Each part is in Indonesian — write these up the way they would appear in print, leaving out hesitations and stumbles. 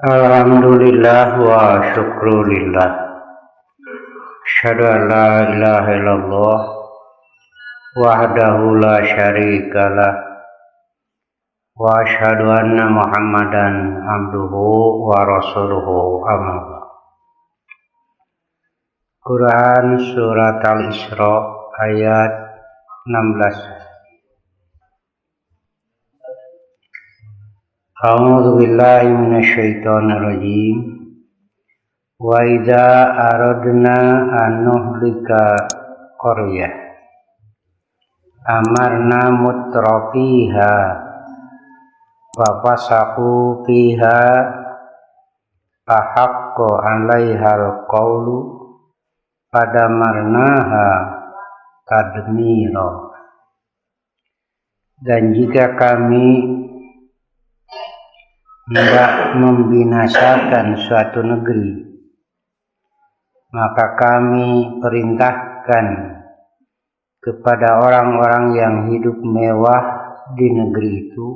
Alhamdulillah wa syukrulillah. Asyhadu an la ilaha illallah wahdahu la syarikalah wa asyhadu anna Muhammadan abduhu wa rasuluhu amma ba'd. Quran surat Al-Isra ayat 16. A'udzu billahi minasyaitonir rajim. Wa idza aradna an nuhlika qaryah amarna mutrafiha wa fasaqu fiha fahaqqa 'alaihal qawlu fadamarnaha tadmira. Dan jika kami hendak membinasakan suatu negeri, maka kami perintahkan kepada orang-orang yang hidup mewah di negeri itu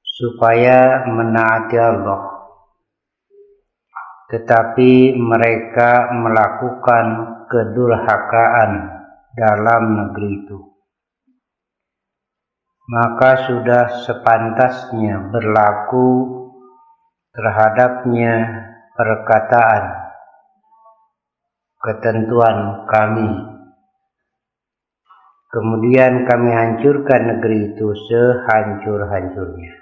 supaya menaati Allah, tetapi mereka melakukan kedurhakaan dalam negeri itu. Maka sudah sepantasnya berlaku terhadapnya perkataan ketentuan kami. Kemudian kami hancurkan negeri itu sehancur-hancurnya.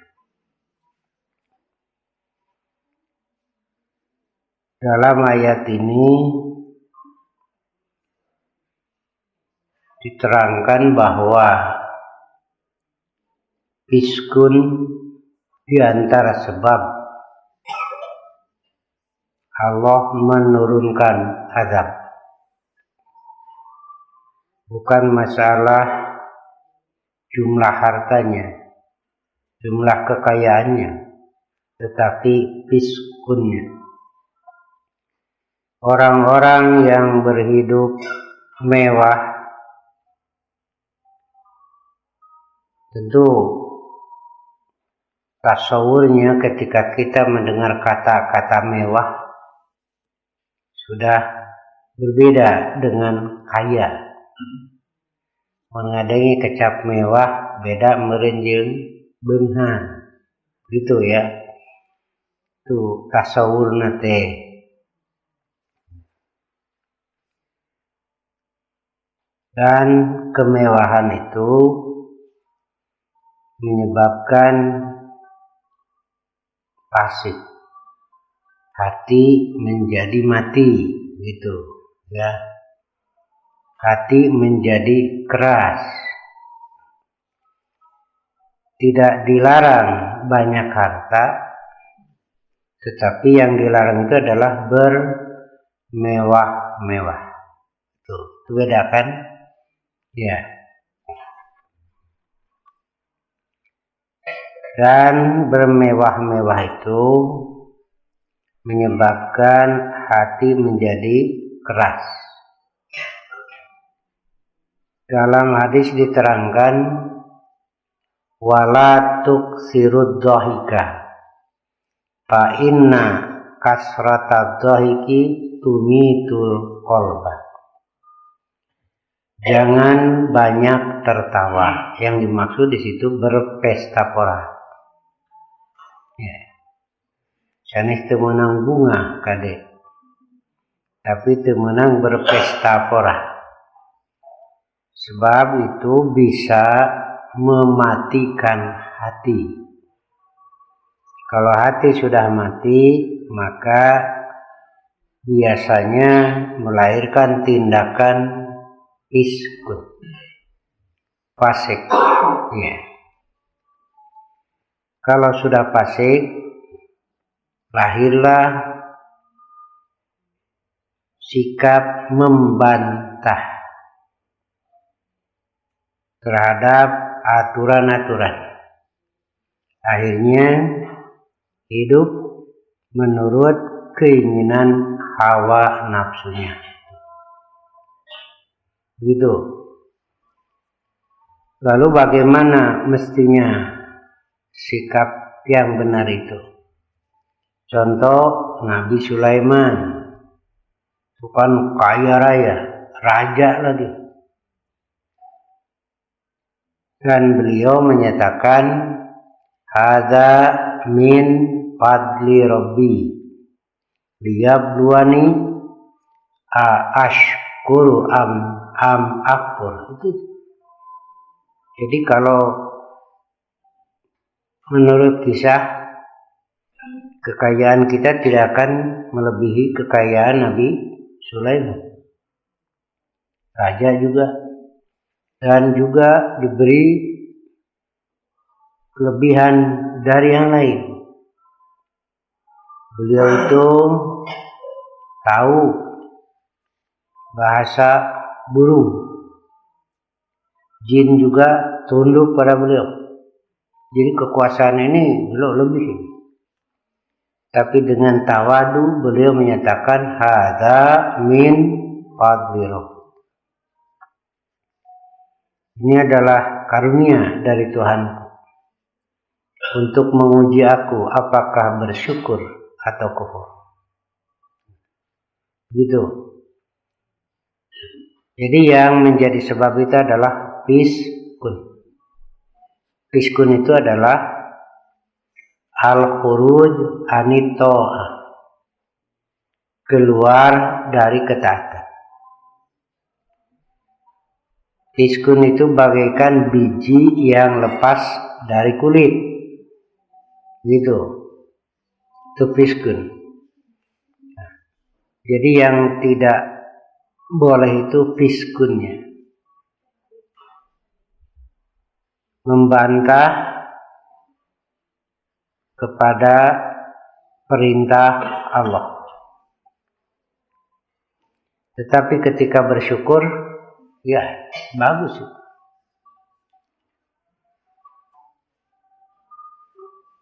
Dalam ayat ini diterangkan bahwa fiskun di antara sebab Allah menurunkan azab. Bukan masalah jumlah hartanya, jumlah kekayaannya, tetapi fiskunnya. Orang-orang yang berhidup mewah tentu tasawurnya ketika kita mendengar kata-kata mewah sudah berbeda dengan kaya. Mengadangi kecap mewah beda merenjeng beunghang. Gitu ya. Itu tasawurna teh. Dan kemewahan itu menyebabkan fasik, hati menjadi mati, gitu ya. Hati menjadi keras. Tidak dilarang banyak harta, tetapi yang dilarang itu adalah bermewah-mewah. Itu beda kan? Ya. Dan bermewah-mewah itu menyebabkan hati menjadi keras. Dalam hadis diterangkan wala tuksirud dhahika fa inna kasratad dhahiki tumitul qalba. Jangan banyak tertawa. Yang dimaksud di situ berpesta pora. Ya. Sanes teu meunang bunga kade, tapi teu meunang berpesta pora. Sebab itu bisa mematikan hati. Kalau hati sudah mati, maka biasanya melahirkan tindakan fiskun, fasik. Ya. Kalau sudah fasik, lahirlah sikap membantah terhadap aturan-aturan. Akhirnya hidup menurut keinginan hawa nafsunya. Gitu. Lalu bagaimana mestinya sikap yang benar itu? Contoh Nabi Sulaiman, itu kan kaya raya, raja lagi. Dan beliau menyatakan, hadza min fadli Rabbi liyabluwani ashkuru am akfur. Itu. Jadi kalau menurut kisah, kekayaan kita tidak akan melebihi kekayaan Nabi Sulaiman. Raja juga. Dan juga diberi kelebihan dari yang lain. Beliau itu tahu bahasa burung. Jin juga tunduk pada beliau. Jadi kekuasaan ini beliau lebih. Tapi dengan tawadu beliau menyatakan hadza min fadli Rabbi. Ini adalah karunia dari Tuhanku untuk menguji aku apakah bersyukur atau kufur. Gitu. Jadi yang menjadi sebab itu adalah fiskun. Fiskun itu adalah al-khuruj anito'ah, keluar dari ketaatan. Fiskun itu bagaikan biji yang lepas dari kulit. Gitu. Itu fiskun. Nah, jadi yang tidak boleh itu fiskunnya. Membantah kepada perintah Allah. Tetapi ketika bersyukur, ya bagus itu.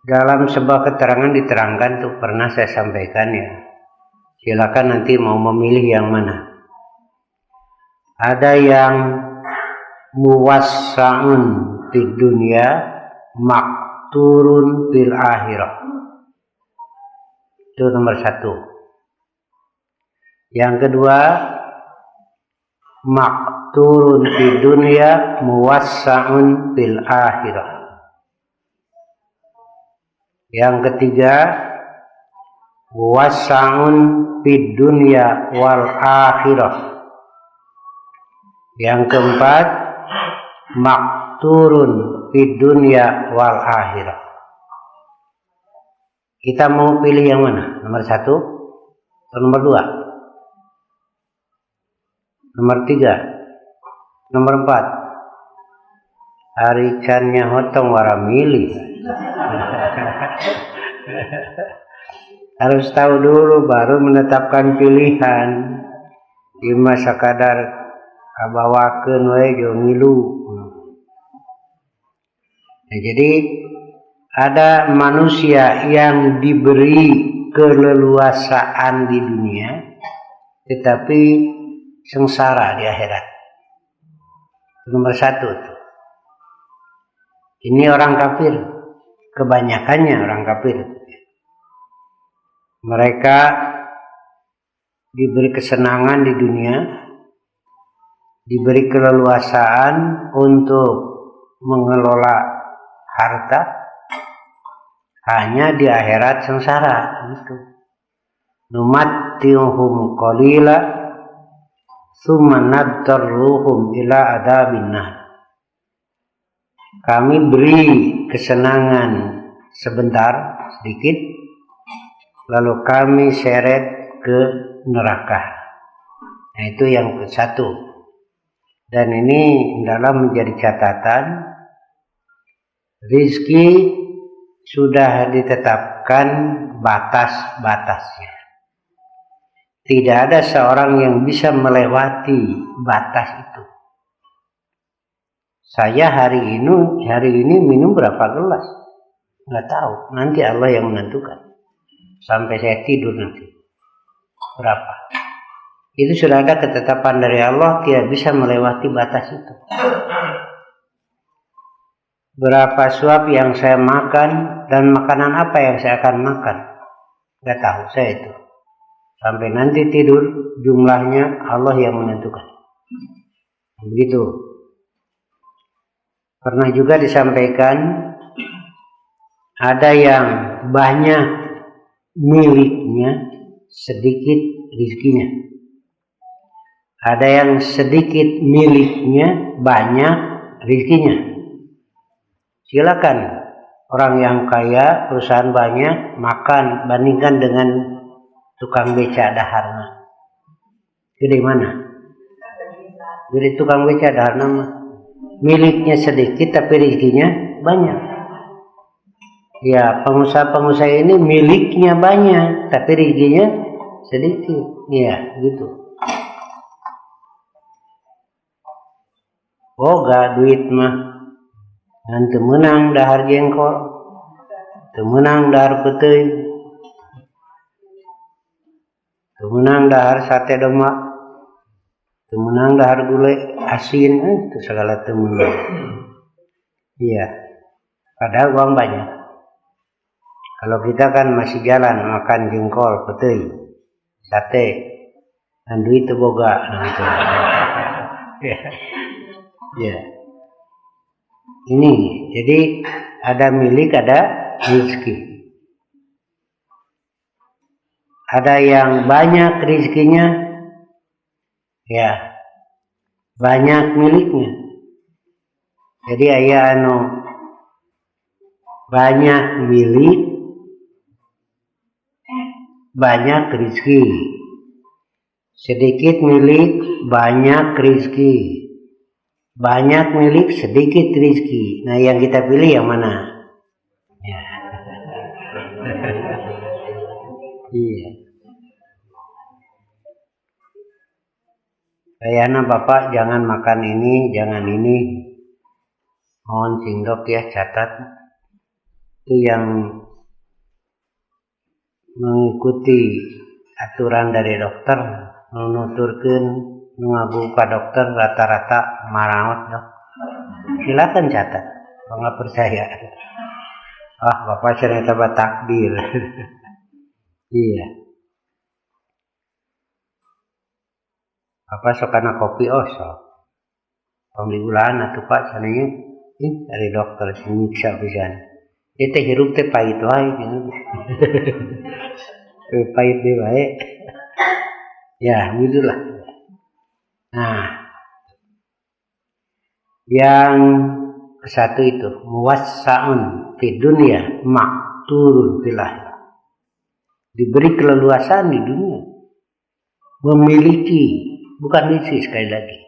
Dalam sebuah keterangan diterangkan tuh, pernah saya sampaikan ya. Silakan nanti mau memilih yang mana. Ada yang muwassa'un fid dunya, makturun fil akhirah. Itu nomor 1. Yang kedua, makturun fid dunya, muwassa'un fil akhirah. Yang ketiga, muwassa'un fid dunya wal akhirah. Yang keempat, makturun fid dunya wal akhirah. Kita mau pilih yang mana? Nomor 1 atau nomor 2? Nomor 3? Nomor 4? Haricannya hotong waramili. Harus tahu dulu baru menetapkan pilihan. Ima sakadar kabawakeun we jo ngilu. Nah, jadi ada manusia yang diberi keleluasaan di dunia tetapi sengsara di akhirat. Nomor 1. Ini orang kafir. Kebanyakannya orang kafir. Mereka diberi kesenangan di dunia, diberi keleluasaan untuk mengelola harta, hanya di akhirat sengsara. Gitu. Numatti'uhum qalila tsumma nadtarruhum ila adzabin nar. Kami beri kesenangan sebentar, sedikit, lalu kami seret ke neraka. Nah, itu yang ke-1. Dan ini dalam menjadi catatan, rizki sudah ditetapkan batas-batasnya. Tidak ada seorang yang bisa melewati batas itu. Saya hari ini minum berapa gelas? Nggak tahu. Nanti Allah yang menentukan. Sampai saya tidur nanti. Berapa? Itu sudah ada ketetapan dari Allah, tidak bisa melewati batas itu. Berapa suap yang saya makan dan makanan apa yang saya akan makan? Nggak tahu saya itu. Sampai nanti tidur jumlahnya Allah yang menentukan. Begitu. Pernah juga disampaikan ada yang banyak miliknya, sedikit rezekinya. Ada yang sedikit miliknya, banyak rezekinya. Silakan orang yang kaya, perusahaan banyak, makan, bandingkan dengan tukang beca daharna. Jadi mana? Jadi tukang beca daharna miliknya sedikit tapi rezekinya banyak. Ya, pengusaha-pengusaha ini miliknya banyak tapi rezekinya sedikit. Ya, gitu. Boga duit mah ngan teu meunang dahar jengkol, teu meunang dahar peuteuy, teu meunang dahar sate demak, teu meunang dahar gulai asin, itu segala teu meunang. Iya, padahal uang banyak. Kalau kita kan masih jalan makan jengkol, peuteuy, sate, dan duit teu boga, gitu. Ya. Ini, jadi ada milik, ada rezeki. Ada yang banyak rezekinya, ya, banyak miliknya. Jadi aya anu banyak milik, banyak rezeki. Sedikit milik, banyak rezeki. Banyak milik, sedikit rezeki. Nah, yang kita pilih yang mana? Ya. Iya. Kayaknya Bapak jangan makan ini, jangan ini. Mohon singdok ya, catat. Itu yang mengikuti aturan dari dokter, menuturkan ngabu ka dokter rata-rata marawat dok. Silakan catat, kalau nggak percaya. Bapak cerita takdir. Iya. Bapak sokana kopi sok. Pembelian atau Pak sananya dari dokter nyiksa pisan. Itu hirup teh pahit wae gitu. Pahit deh wae. Ya, begitulah. Nah, yang satu itu muwassa'un fi dunya makturun fil akhirah. Diberi keleluasaan di dunia, memiliki, bukan rezeki sekali lagi,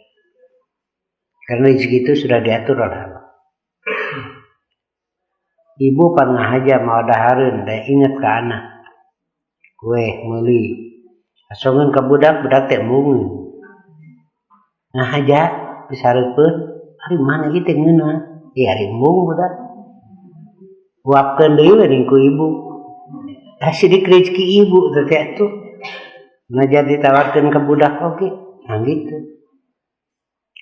karena rezeki itu sudah diatur oleh Allah. Ibu pernah aja mau dahareun da inget ke anak, kue meuli asongeun ke budak teh mung. Nah aja disareupeun, ari mana ieu teh ngeunah? Ari mung budak. Uapkeun deui we ku ibu. Sidik rezeki ibu teh atuh. Ngajar ditawarkeun ke budak oge. Nah gitu.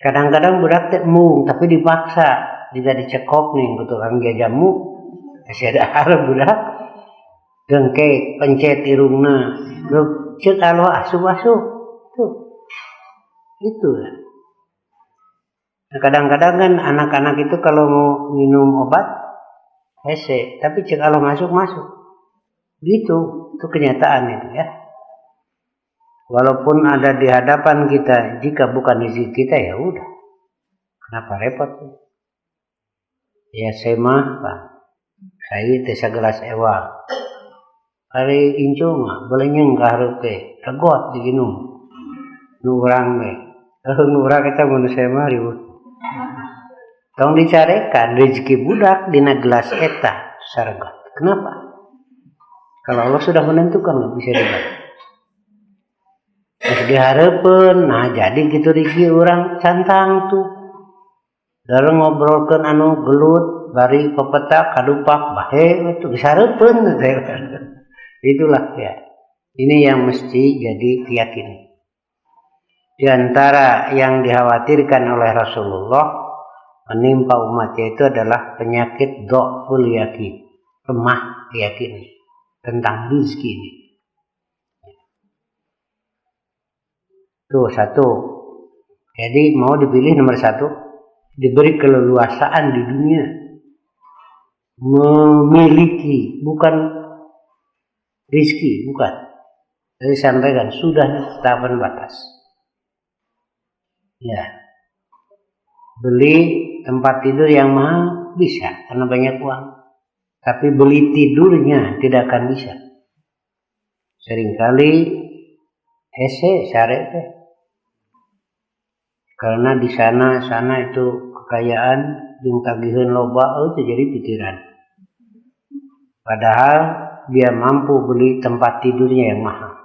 Kadang-kadang budak teh mung tapi dipaksa, juga dicekok nih ku tukang jajamu. Masih ada harap budak. Dengke pencet irungna. Ceuk aloh asup-asup. Tuh. Itu. Nah, kadang-kadang kan anak-anak itu kalau mau minum obat hese, tapi cek kalau masuk gitu, itu kenyataan itu ya. Walaupun ada di hadapan kita, jika bukan rezeki kita ya udah, kenapa repot? Ya saya mah Pak, saya teh sagelas ewa, hari incu mah boleh nyenggah ruke, regot diginum, nurang me. Nurang kita manusia mah ribut. Tong dicarekan rezeki budak dina gelas eta saregot. Kenapa? Kalau Allah sudah menentukan nggak bisa dibaca. Terus diharapkan, nah jadi gitu rezeki orang cantang tuh. Dari ngobrolkan anu gelut, bari pepetak kadupak bahe itu diharapkan. Itulah ya. Ini yang mesti jadi keyakinan. Di antara yang dikhawatirkan oleh Rasulullah menimpa umatnya itu adalah penyakit dhaful yakin, lemah keyakinan tentang rezeki ini. Tuh satu. Jadi mau dipilih nomor satu, diberi keleluasaan di dunia, memiliki, bukan rizki, bukan. Jadi sampaikan sudah tetapan batas. Ya, beli tempat tidur yang mahal bisa karena banyak uang, tapi beli tidurnya tidak akan bisa. Seringkali syariat karena di sana itu kekayaan jeung tagihan loba itu jadi pikiran. Padahal dia mampu beli tempat tidurnya yang mahal.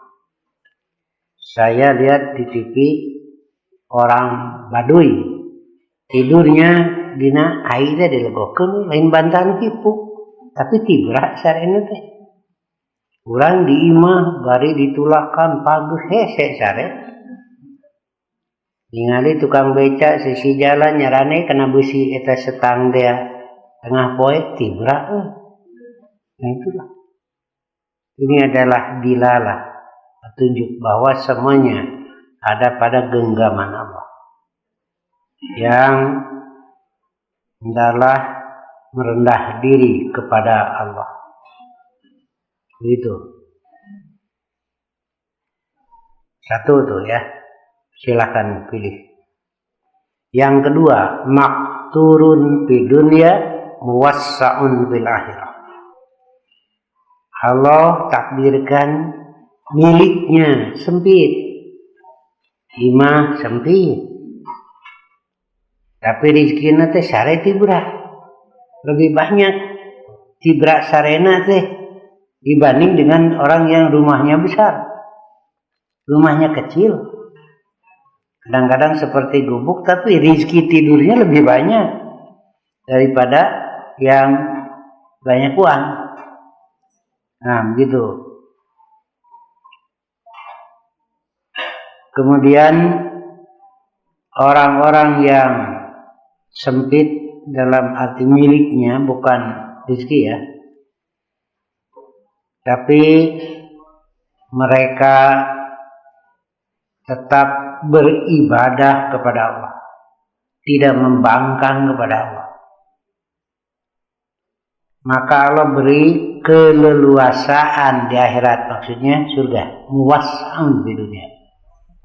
Saya lihat di TV orang Baduy tidurnya dina airnya dilegokeun lain bantahan kipu, tapi tibra sarena teh. Urang di imah bari ditulakan pageuh hese sare. Ningali tukang beca sisi jalan nyarane kena besi eta setang teh tengah poe tibra. Nah itulah. Ini adalah dilalah, petunjuk bahwa semuanya ada pada genggaman Allah. Yang adalah merendah diri kepada Allah. Begitu. Satu tuh ya. Silakan pilih. Yang kedua, makturun fi dunya muwassa'un fil akhirah. Allah takdirkan miliknya sempit. Imah sempit. Tapi rizkina teh sare tibra. Lebih banyak tibra sarena teh dibanding dengan orang yang rumahnya besar. Rumahnya kecil. Kadang-kadang seperti gubuk tapi rizki tidurnya lebih banyak daripada yang banyak uang. Nah begitu. Kemudian orang-orang yang sempit dalam arti miliknya bukan rizki ya, tapi mereka tetap beribadah kepada Allah, tidak membangkang kepada Allah, maka Allah beri keleluasaan di akhirat, maksudnya surga, muwassa'un di dunia.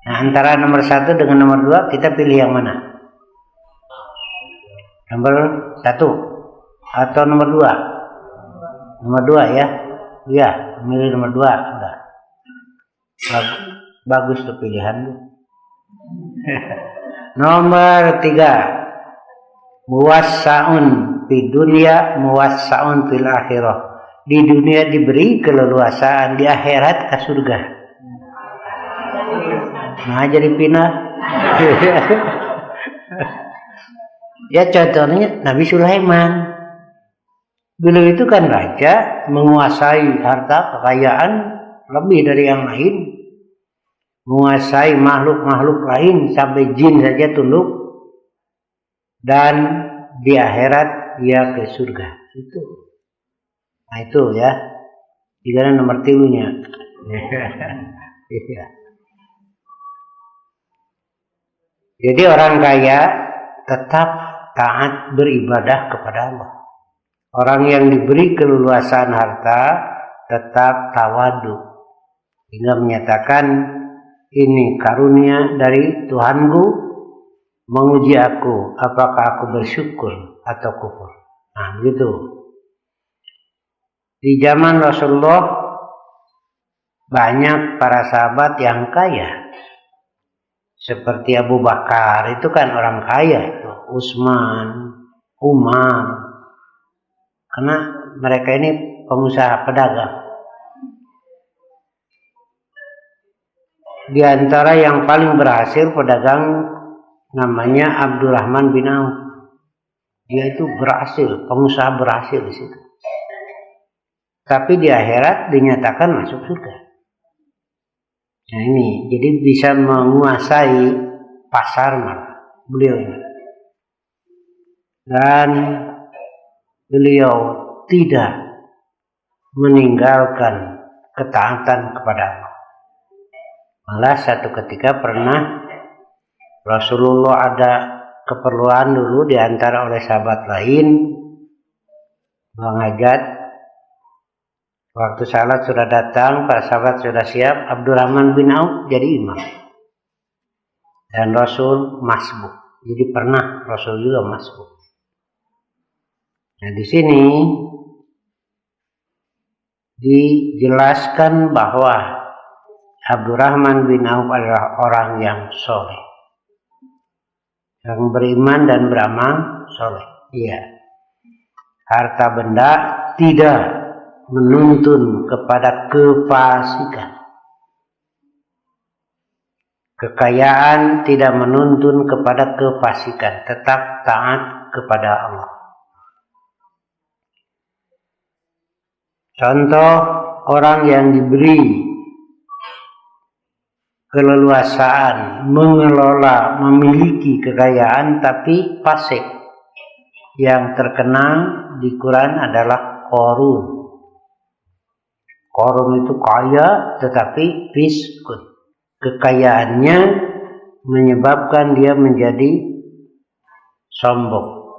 Nah antara nomor satu dengan nomor dua kita pilih yang mana? Nomor satu atau nomor dua? Nomor dua ya, ya milih nomor dua, udah bagus tuh pilihan. Nomor 3, muwassa'un fi dunya muwassa'un fil akhirah. Di dunia diberi keleluasaan, di akhirat ke surga. Nah jadi pindah. Ya contohnya Nabi Sulaiman. Beliau itu kan raja, menguasai harta kekayaan lebih dari yang lain. Menguasai makhluk-makhluk lain sampai jin saja tunduk, dan di akhirat dia ke surga. Itu. Nah itu ya. Tiga nomor tilunya. Jadi orang kaya tetap taat beribadah kepada Allah. Orang yang diberi keleluasaan harta tetap tawadu hingga menyatakan ini karunia dari Tuhanku, menguji aku apakah aku bersyukur atau kufur. Nah begitu. Di zaman Rasulullah banyak para sahabat yang kaya. Seperti Abu Bakar itu kan orang kaya itu, Utsman, Umar. Karena mereka ini pengusaha pedagang. Di antara yang paling berhasil pedagang namanya Abdurrahman bin Auf. Dia itu berhasil, pengusaha berhasil di situ. Tapi di akhirat dinyatakan masuk surga. Nah ini, jadi bisa menguasai pasar malah beliau ini. Dan beliau tidak meninggalkan ketaatan kepada Allah. Malah satu ketika pernah Rasulullah ada keperluan dulu diantar oleh sahabat lain menghajat. Waktu salat sudah datang, para sahabat sudah siap, Abdurrahman bin Auf jadi imam. Dan Rasul masbuk. Jadi pernah Rasul juga masbuk. Nah, di sini dijelaskan bahwa Abdurrahman bin Auf adalah orang yang soleh, yang beriman dan beramal soleh. Iya. Harta benda tidak menuntun kepada kefasikan. Kekayaan tidak menuntun kepada kefasikan, tetap taat kepada Allah. Contoh orang yang diberi keleluasaan mengelola, memiliki kekayaan tapi fasik. Yang terkenal di Quran adalah Qarun. Qarun itu kaya tetapi fiskun. Kekayaannya menyebabkan dia menjadi sombong,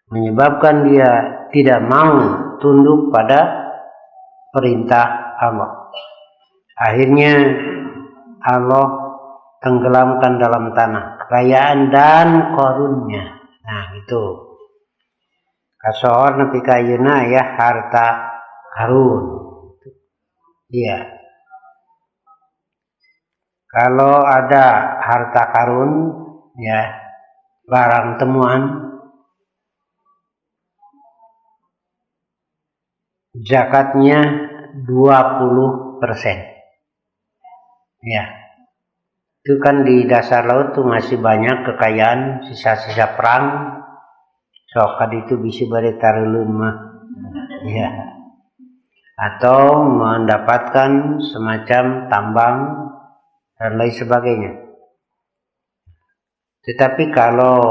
menyebabkan dia tidak mau tunduk pada perintah Allah. Akhirnya Allah tenggelamkan dalam tanah kekayaan dan korunnya. Nah itu kasohor nepi kayuna ya harta karun. Iya. Kalau ada harta karun, ya barang temuan, zakatnya 20%. Ya, itu kan di dasar laut tuh masih banyak kekayaan, sisa-sisa perang. Sokad itu bisa beritaruh mah, ya. Atau mendapatkan semacam tambang dan lain sebagainya. Tetapi kalau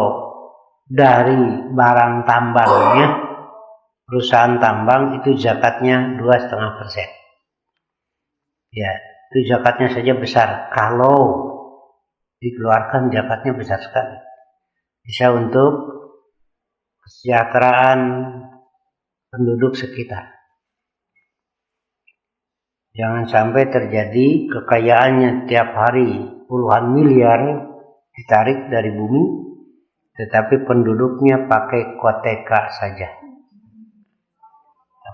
dari barang tambangnya, perusahaan tambang itu zakatnya 2,5%. Ya, itu zakatnya saja besar. Kalau dikeluarkan zakatnya besar sekali. Bisa untuk kesejahteraan penduduk sekitar. Jangan sampai terjadi kekayaannya tiap hari puluhan miliar ditarik dari bumi, tetapi penduduknya pakai koteka saja.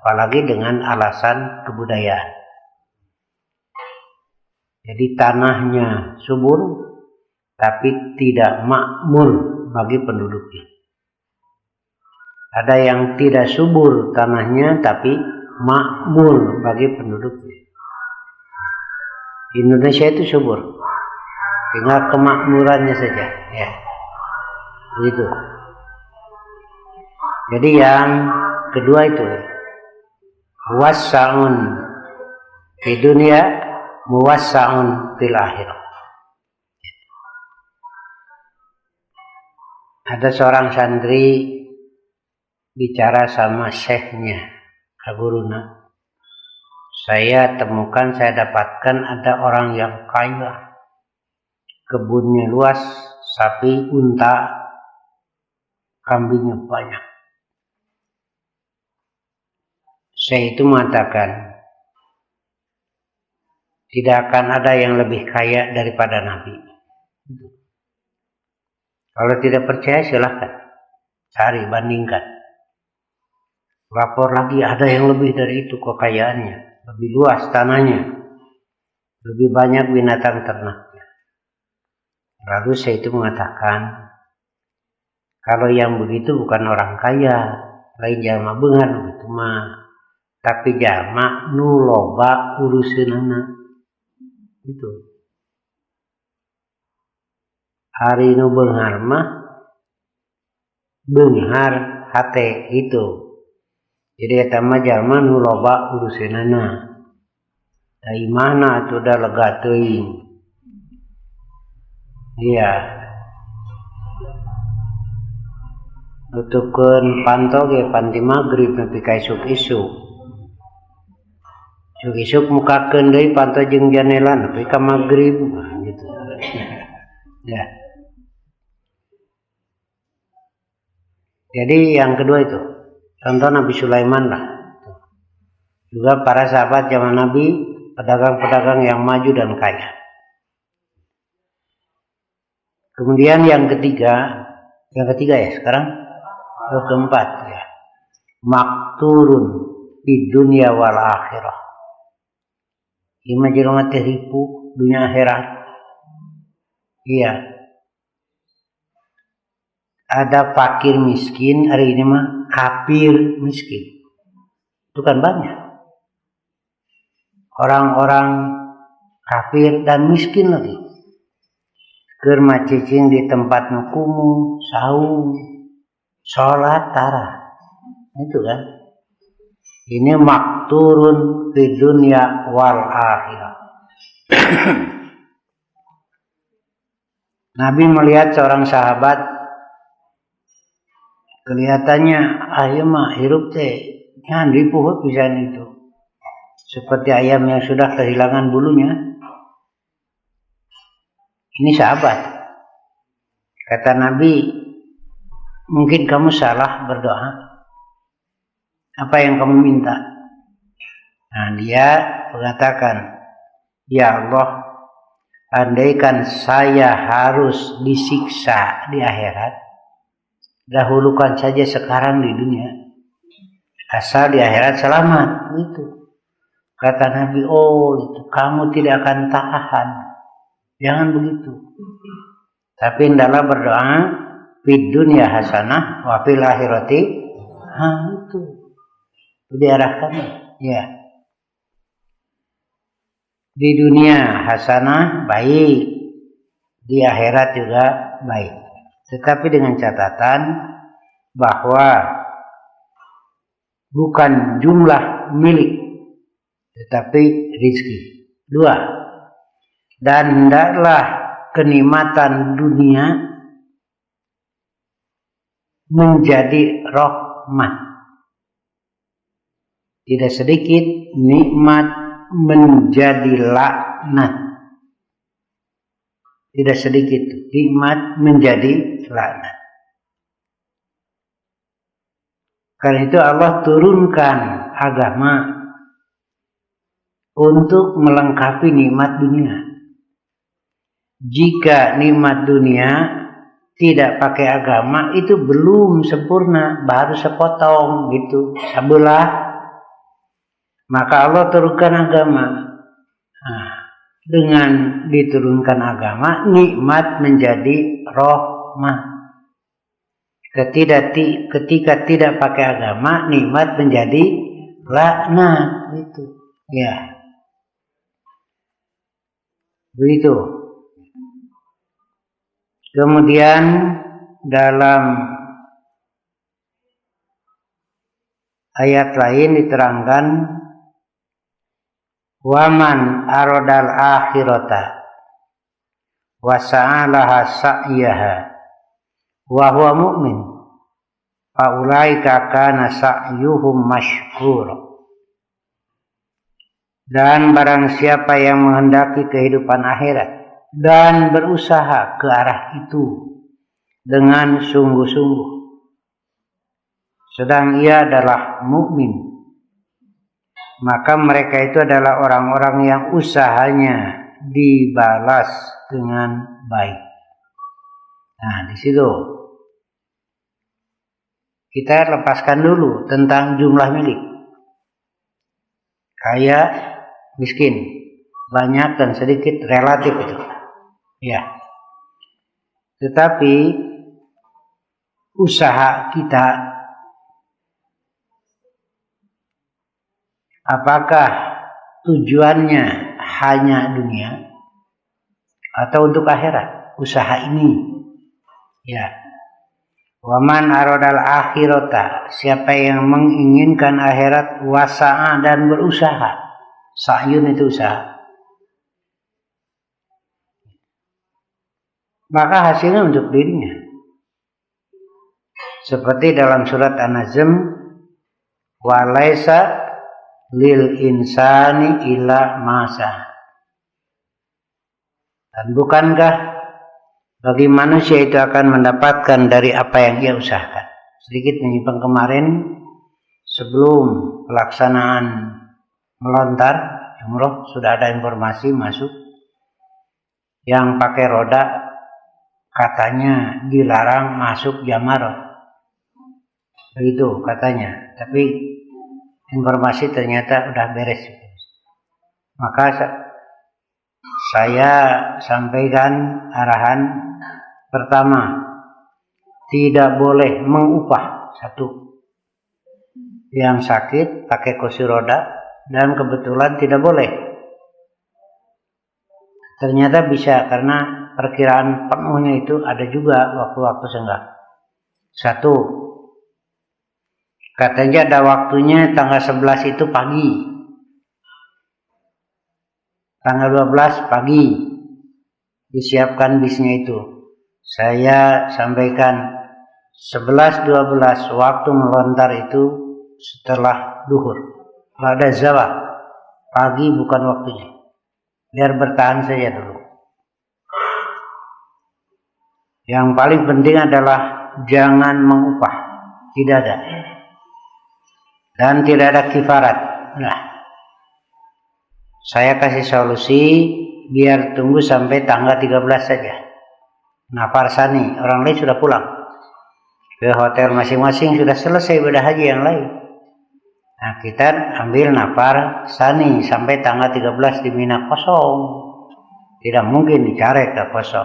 Apalagi dengan alasan kebudayaan. Jadi tanahnya subur, tapi tidak makmur bagi penduduknya. Ada yang tidak subur tanahnya, tapi makmur bagi penduduknya. Indonesia itu subur, tinggal kemakmurannya saja, ya, begitu. Jadi yang kedua itu muwassa'un di dunia, muwassa'un fil akhirah. Ada seorang santri bicara sama syekhnya, kaguruna. Saya temukan, saya dapatkan ada orang yang kaya, kebunnya luas, sapi, unta, kambingnya banyak. Saya itu mengatakan, tidak akan ada yang lebih kaya daripada Nabi. Kalau tidak percaya silahkan cari, bandingkan. Lapor lagi ada yang lebih dari itu kekayaannya. Lebih luas tanahnya, lebih banyak binatang ternaknya. Lalu saya itu mengatakan, kalau yang begitu bukan orang kaya, lain jalma beungar begitu mah, tapi jalma nu loba urusanna. Itu. Hari nu beungar mah beungar hate itu. Jadi eta mah jalma nu loba urusanna. Da imahna atuh da lega teuing. Iya. Nutukeun panto ge panti magrib nepi ka isuk-isuk. Isuk mukakeun deui pantau jeung janela nepi ka magrib gitu. Ya. Jadi yang kedua itu contoh Nabi Sulaiman lah. Juga para sahabat zaman Nabi, pedagang-pedagang yang maju dan kaya. Kemudian yang ketiga ya sekarang keempat ya. Makturun di dunia wal akhirah. Ima jelema teh ripu dunia akhirat. Iya. Ada fakir miskin, hari ini mah kafir miskin. Itu kan banyak. Orang-orang kafir dan miskin lagi. Keur macicing di tempat nu kumuh, saum, salat tara. Itu kan. Ini makturun di dunia wal akhirah. Nabi melihat seorang sahabat, kelihatannya ayo mah hirup teh ngan ripuh pisan itu. Seperti ayam yang sudah kehilangan bulunya. Ini sahabat. Kata Nabi, mungkin kamu salah berdoa. Apa yang kamu minta? Nah, dia mengatakan, ya Allah, andaikan saya harus disiksa di akhirat, dahulukan saja sekarang di dunia. Asal di akhirat selamat. Itu. Kata Nabi, oh itu kamu tidak akan tahan. Jangan begitu. Tapi hendaklah berdoa, fid dunya hasanah wa fil akhirati. Itu. Diarahkan ya. Di dunia hasanah baik, di akhirat juga baik. Tetapi dengan catatan bahwa bukan jumlah milik, tetapi rizki. 2. Dan hendaklah kenikmatan dunia menjadi rahmat. Tidak sedikit nikmat menjadi laknat. Tidak sedikit nikmat menjadi laknat. Karena itu Allah turunkan agama untuk melengkapi nikmat dunia. Jika nikmat dunia tidak pakai agama itu belum sempurna, baru sepotong gitu, sebelah. Maka Allah turunkan agama. Nah, dengan diturunkan agama, nikmat menjadi rahmat. Ketika tidak pakai agama, nikmat menjadi laknat. Itu, ya. Begitu. Kemudian dalam ayat lain diterangkan, waman aradal akhirata wa sa'alaha sa'yaha wa huwa mu'min fa ulaika kana sa'yuhum mashkura. Dan barang siapa yang menghendaki kehidupan akhirat dan berusaha ke arah itu dengan sungguh-sungguh, sedang ia adalah mukmin, maka mereka itu adalah orang-orang yang usahanya dibalas dengan baik. Nah, di situ kita lepaskan dulu tentang jumlah milik. Kaya, miskin, banyak dan sedikit relatif itu. Ya. Tetapi usaha kita, apakah tujuannya hanya dunia atau untuk akhirat? Usaha ini, ya. Waman aradal akhirata, siapa yang menginginkan akhirat, wasa'a dan berusaha. Sa'yun itu usaha. Maka hasilnya untuk dirinya. Seperti dalam surat An-Najm, walaysa lil insani illa masa. Dan bukankah bagi manusia itu akan mendapatkan dari apa yang ia usahakan. Sedikit menyimpang kemarin sebelum pelaksanaan melontar umroh sudah ada informasi masuk yang pakai roda katanya dilarang masuk Jamarot. Begitu katanya. Tapi informasi ternyata udah beres. Maka saya sampaikan arahan pertama, tidak boleh mengupah satu yang sakit pakai kursi roda dan kebetulan tidak boleh. Ternyata bisa karena perkiraan penuhnya itu ada juga waktu-waktu senggang. Satu, katanya ada waktunya tanggal 11 itu pagi. Tanggal 12 pagi disiapkan bisnya itu. Saya sampaikan 11-12 waktu melontar itu setelah duhur. Ada zawal. Pagi bukan waktunya. Biar bertahan saja dulu. Yang paling penting adalah jangan mengupah. Tidak ada. Dan tidak ada kifarat. Nah, saya kasih solusi biar tunggu sampai tanggal 13 saja. Nafar sani, orang lain sudah pulang ke hotel masing-masing, sudah selesai ibadah haji yang lain. Nah, kita ambil nafar sani sampai tanggal 13 di Mina kosong. Tidak mungkin dicari ke kosong.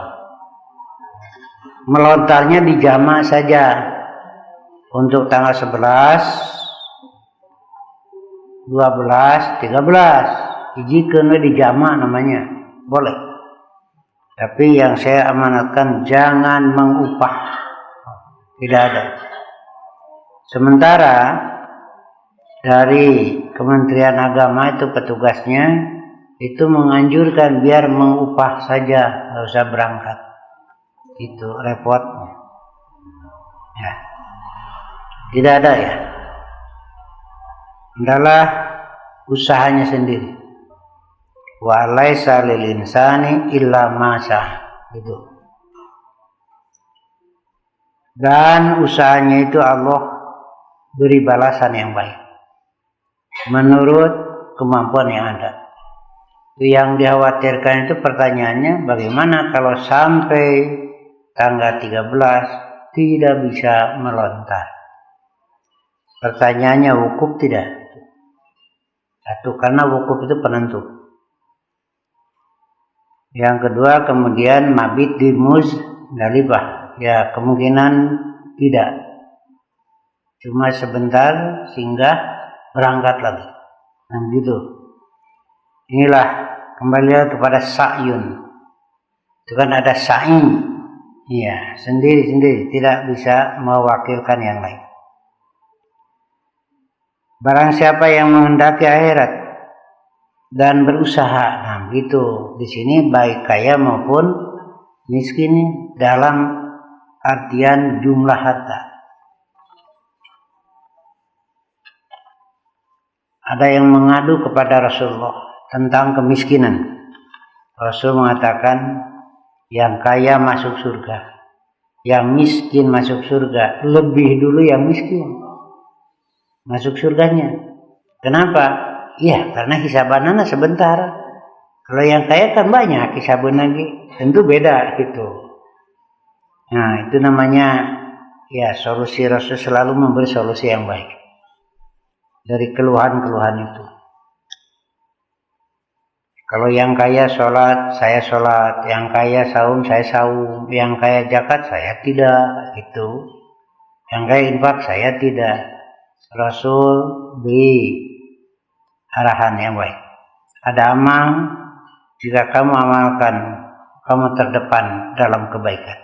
Melontarnya di jama saja. Untuk tanggal 11, 12, 13. Ijikan di jama namanya. Boleh. Tapi yang saya amanatkan jangan mengupah. Tidak ada. Sementara dari Kementerian Agama itu petugasnya itu menganjurkan biar mengupah saja, nggak usah berangkat. Itu repotnya. Ya. Tidak ada ya. Adalah usahanya sendiri. Wa laisa lil insani illa ma gitu. Dan usahanya itu Allah beri balasan yang baik menurut kemampuan yang ada. Itu yang dikhawatirkan itu pertanyaannya, bagaimana kalau sampai tanggal 13 tidak bisa melontar? Pertanyaannya wukuf tidak? Satu, karena wukuf itu penentu. Yang kedua, kemudian mabit di Muzdalifah. Ya, kemungkinan tidak. Cuma sebentar singgah berangkat lagi. Nah, begitu. Inilah kembali kepada sa'yun. Itu kan ada sa'i. Iya, sendiri-sendiri, tidak bisa mewakilkan yang lain. Barang siapa yang menghendaki akhirat dan berusaha, nah gitu. Di sini baik kaya maupun miskin dalam artian jumlah harta. Ada yang mengadu kepada Rasulullah tentang kemiskinan. Rasul mengatakan yang kaya masuk surga, yang miskin masuk surga. Lebih dulu yang miskin masuk surganya. Kenapa? Ya, karena hisabanana sebentar. Kalau yang kaya kan banyak hisaban lagi, tentu beda gitu. Nah, itu namanya ya solusi. Rasul selalu memberi solusi yang baik dari keluhan-keluhan itu. Kalau yang kaya sholat, saya sholat. Yang kaya saum, saya saum. Yang kaya zakat, saya tidak gitu. Yang kaya infak, saya tidak. Rasul beri arahan yang baik. Ada amal, jika kamu amalkan, kamu terdepan dalam kebaikan.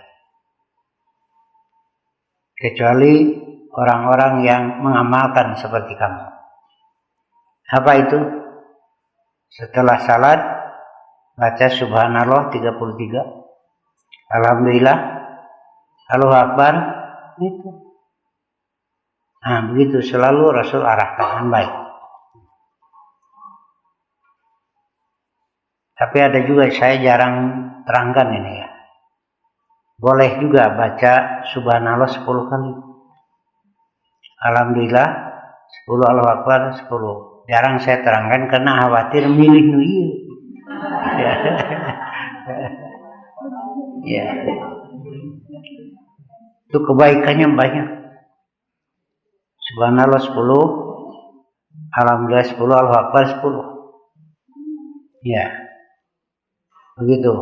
Kecuali orang-orang yang mengamalkan seperti kamu. Apa itu? Setelah salat, baca subhanallah 33. Alhamdulillah, Allahu Akbar, itu. Nah, begitu selalu Rasul arahkan baik. Tapi ada juga saya jarang terangkan ini ya. Boleh juga baca subhanallah 10 kali. Alhamdulillah 10, Allahu Akbar 10. Jarang saya terangkan karena khawatir milih nu ieu. Ya. Ya. Itu kebaikannya banyak. Subhanallah 10, Alhamdulillah 10, Allahu Akbar 10. Ya. Begitu.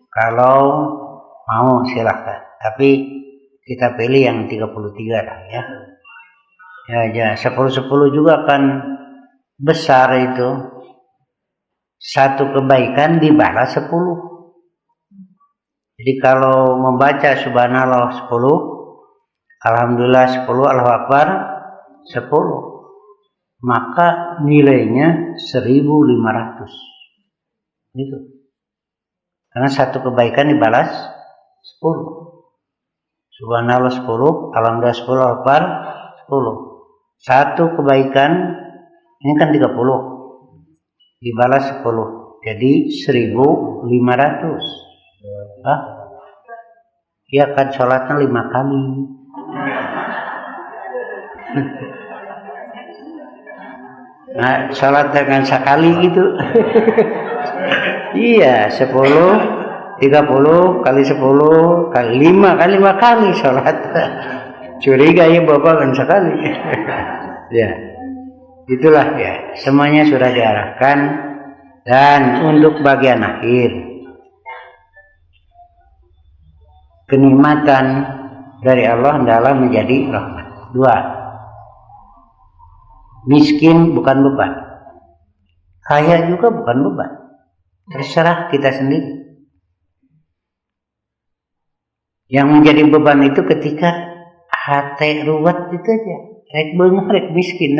Kalau mau silahkan. Tapi kita pilih yang 33 lah ya. Ya, 10-10 juga kan besar itu. Satu kebaikan dibalas 10. Jadi kalau membaca subhanallah 10, alhamdulillah 10, Allahu Akbar 10, maka nilainya 1.500. Gitu. Karena satu kebaikan dibalas 10. Subhanallah 10, alhamdulillah 10, Allahu Akbar 10. Satu kebaikan ini kan 30 dibalas 10, jadi 1.500. Hah? Ya kan sholatnya 5 kali. Nah, sholat dengan sekali gitu. Iya, 10, 30 kali 10 kali 5 kali 5 kali sholat. Curiga ya Bapak kan sekali. Ya, itulah ya. Semuanya sudah diarahkan. Dan untuk bagian akhir, kenikmatan dari Allah adalah menjadi rahmat. 2. Miskin bukan beban. Kaya juga bukan beban. Terserah kita sendiri. Yang menjadi beban itu ketika hati ruwet itu aja. Rek beunghar rek miskin.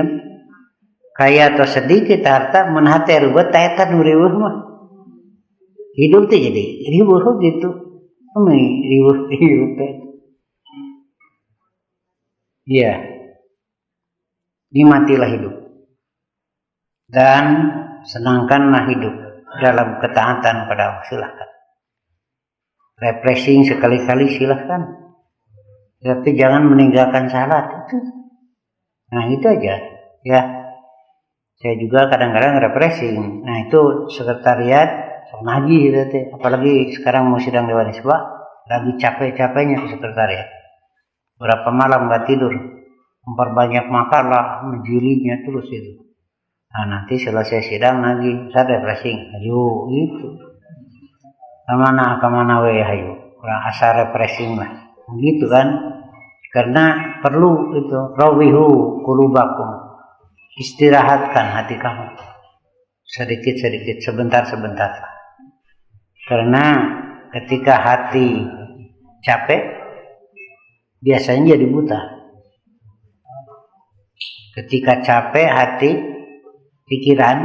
Kaya atau sedikit harta mun hati ruwet eta nu riweuh mah. Hidup teh jadi riweuh gitu. Riweuh teh. Iya. Nikmatilah hidup. Dan senangkanlah hidup dalam ketaatan pada Allah. Silahkan. Refreshing sekali-kali silahkan. Tapi jangan meninggalkan salat itu. Nah itu aja. Ya. Saya juga kadang-kadang refreshing. Nah itu sekretariat ngaji gitu teh. Apalagi sekarang mau sidang Dewan Isba, lagi capek-capeknya ke sekretariat. Berapa malam nggak tidur, memperbanyak makalah, menjilinya terus itu. Nah nanti selesai sidang lagi, saya refreshing. Ayo gitu. Kemana we ayo. Kurang asa refreshing lah. Gitu kan. Karena perlu itu. Rawihu qulubakum. Istirahatkan hati kamu. Sedikit-sedikit, sebentar-sebentar. Karena ketika hati capek, biasanya jadi buta. Ketika capek hati, pikiran,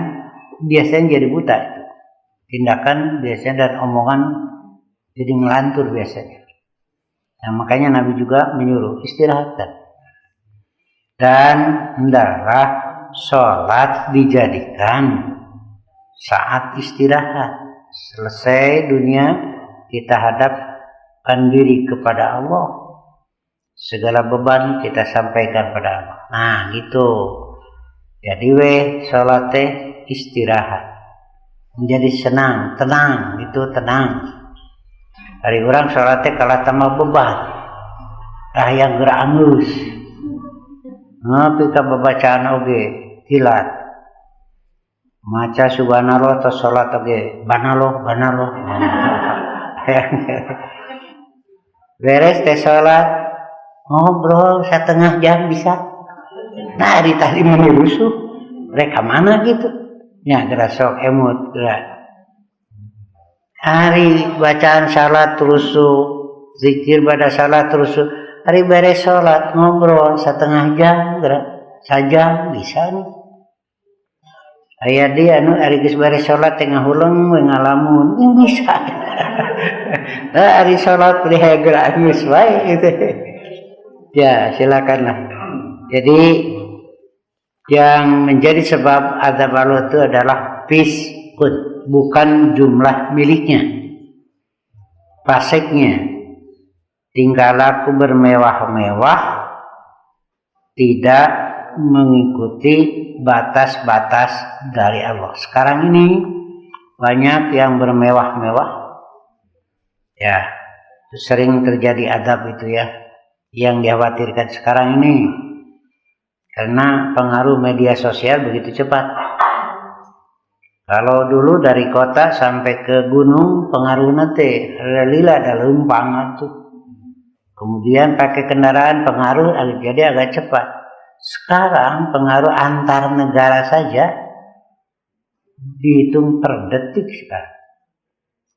biasanya jadi buta. Tindakan biasanya dan omongan jadi ngelantur biasanya. Nah, makanya Nabi juga menyuruh istirahatkan. Dan hendaklah sholat dijadikan saat istirahat. Selesai dunia, kita hadapkan diri kepada Allah. Segala beban kita sampaikan pada Allah. Nah gitu. Jadi sholat istirahat. Menjadi senang, tenang, itu tenang. Hari orang sholatnya kalah tambah beban. Yang gerangus. Tapi bacaan oge tilat. Maca subhanallah atau sholat oge banaloh. Beres teh sholat ngobrol setengah jam bisa. Nah di tadi menurusuh. Mereka mana gitu? Ya gerak sok emut gerak. Hari bacaan salat terusu, zikir pada salat terusu. Hari beres sholat ngobrol setengah jam gerak saja bisa nih. Aya dia anu ari geus beres sholat tengah huleng we ngalamun bisa. Nah ari sholat teh gerak geus wae gitu. Ya silakanlah. Jadi yang menjadi sebab azab Allah itu adalah fiskun. bukan jumlah miliknya, paseknya, tingkah laku bermewah-mewah, tidak mengikuti batas-batas dari Allah. Sekarang ini banyak yang bermewah-mewah, ya sering terjadi adab itu ya, yang dikhawatirkan sekarang ini karena pengaruh media sosial begitu cepat. Kalau dulu dari kota sampai ke gunung pengaruhnya teh lila ada lempang tuh. Kemudian pakai kendaraan pengaruh jadi agak cepat. Sekarang pengaruh antar negara saja dihitung per detik sekarang.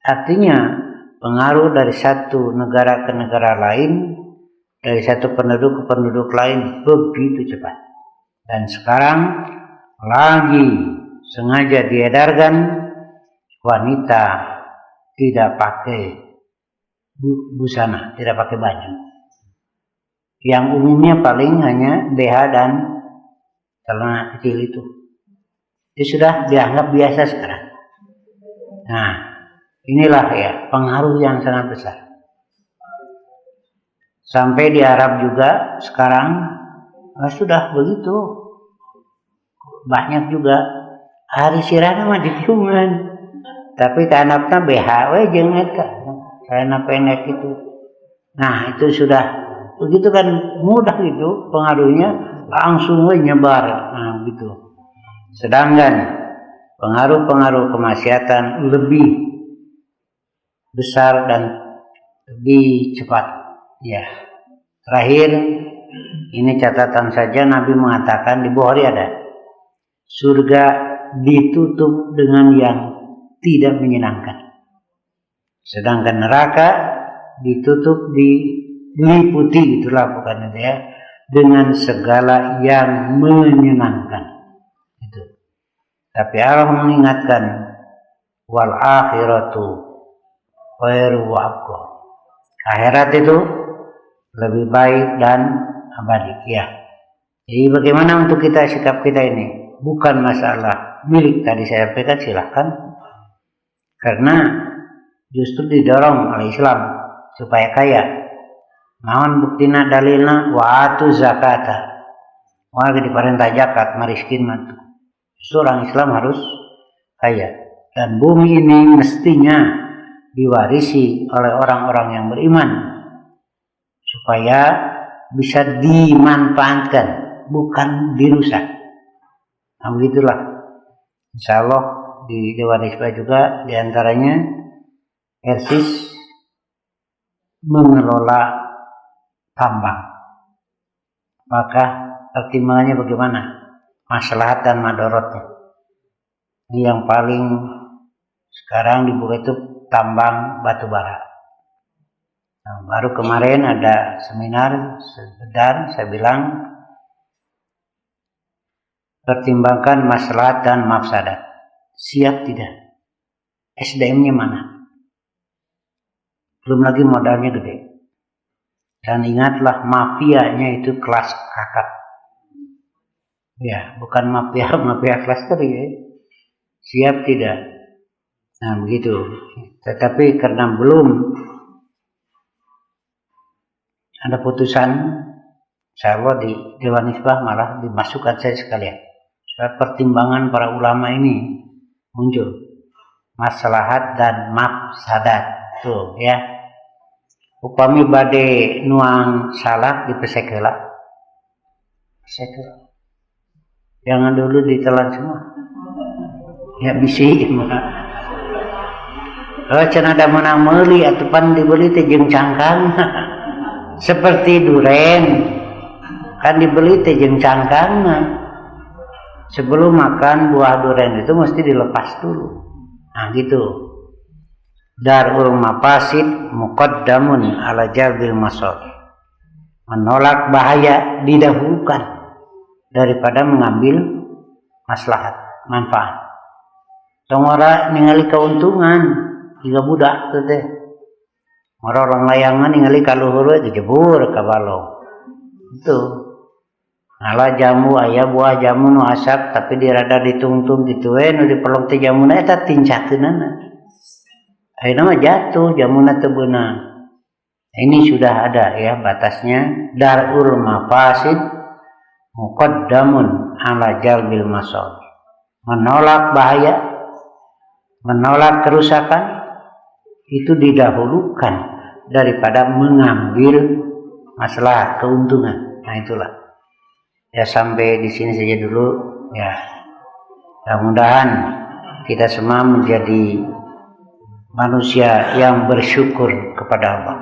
Artinya pengaruh dari satu negara ke negara lain, dari satu penduduk ke penduduk lain begitu cepat. Dan sekarang lagi sengaja diedarkan wanita tidak pakai busana, tidak pakai baju. Yang umumnya paling hanya BH dan celana kecil itu. Itu sudah dianggap biasa sekarang. Nah, inilah ya pengaruh yang sangat besar. Sampai di Arab juga sekarang sudah begitu. Banyak juga hari sirana mah ditiungan. Tapi kanapna BH we jeung eta. Celana pendek itu. Nah, itu sudah begitu kan mudah gitu pengaruhnya langsung nyebar. Nah, gitu. Sedangkan pengaruh-pengaruh kemaksiatan lebih besar dan lebih cepat. Ya. Terakhir ini catatan saja, Nabi mengatakan di Bukhari ada surga ditutup dengan yang tidak menyenangkan. Sedangkan neraka ditutup diliputi itulah bukan itu ya dengan segala yang menyenangkan itu. Tapi Allah mengingatkan wal akhiratu khairu wa abqa. Akhirat itu lebih baik dan abadi ya. Jadi bagaimana untuk kita sikap kita ini? Bukan masalah milik tadi saya sampaikan, silahkan. Karena justru didorong oleh Islam supaya kaya. Naon buktina dalilna wa atu zakata. Warga diperintah zakat, mariskin mantu. Seorang Islam harus kaya. Dan bumi ini mestinya diwarisi oleh orang-orang yang beriman supaya bisa dimanfaatkan, bukan dirusak. Nah begitulah. Insya Allah di Dewan Isba juga diantaranya Persis mengelola tambang. Maka pertimbangannya bagaimana? Maslahat dan madorotnya. Ini yang paling sekarang dibuka itu tambang batu bara. Nah, baru kemarin ada seminar sebentar saya bilang pertimbangkan maslahat dan mafsadat. Siap tidak? SDM-nya mana? Belum lagi modalnya gede. Dan ingatlah mafianya itu kelas kakap. Ya, bukan mafia kelas 3 ya. Siap tidak? Nah begitu. Tetapi karena belum ada putusan, insya Allah di Dewan Isbah malah dimasukkan saya sekalian. Supaya pertimbangan para ulama ini muncul. Maslahat dan mafsadat. Tuh ya. Upami bade nuang salak dipesek heula. Pesek heula. Jangan dulu ditelan semua. Ya bisi mah. Kalau cenah ada menang meuli atupan dibeli teh jeung cangkang. Seperti duren. Kan dibeli teh jeung cangkangna. Sebelum makan buah duren itu mesti dilepas dulu. Nah gitu. Darul mafasid muqaddamun ala jalbil masalih. Menolak bahaya didahulukan daripada mengambil maslahat, manfaat. Tongora ningali keuntungan jika budak teh teh. Orang layangan ningali kaluhur we dijebur ka balong. Itu. Ala jamu aya buah jamu nu asap tapi dirada ditungtung gitu nu dipelong teh jamuna eta tincakeunana. Ayeuna mah jatuh jamuna teu beunang. Ini sudah ada ya batasnya darul mafasid muqaddamun ala jalbil masalih. Menolak bahaya, menolak kerusakan itu didahulukan daripada mengambil masalah keuntungan. Nah itulah. Ya sampai di sini saja dulu ya. Mudah-mudahan kita semua menjadi manusia yang bersyukur kepada Allah.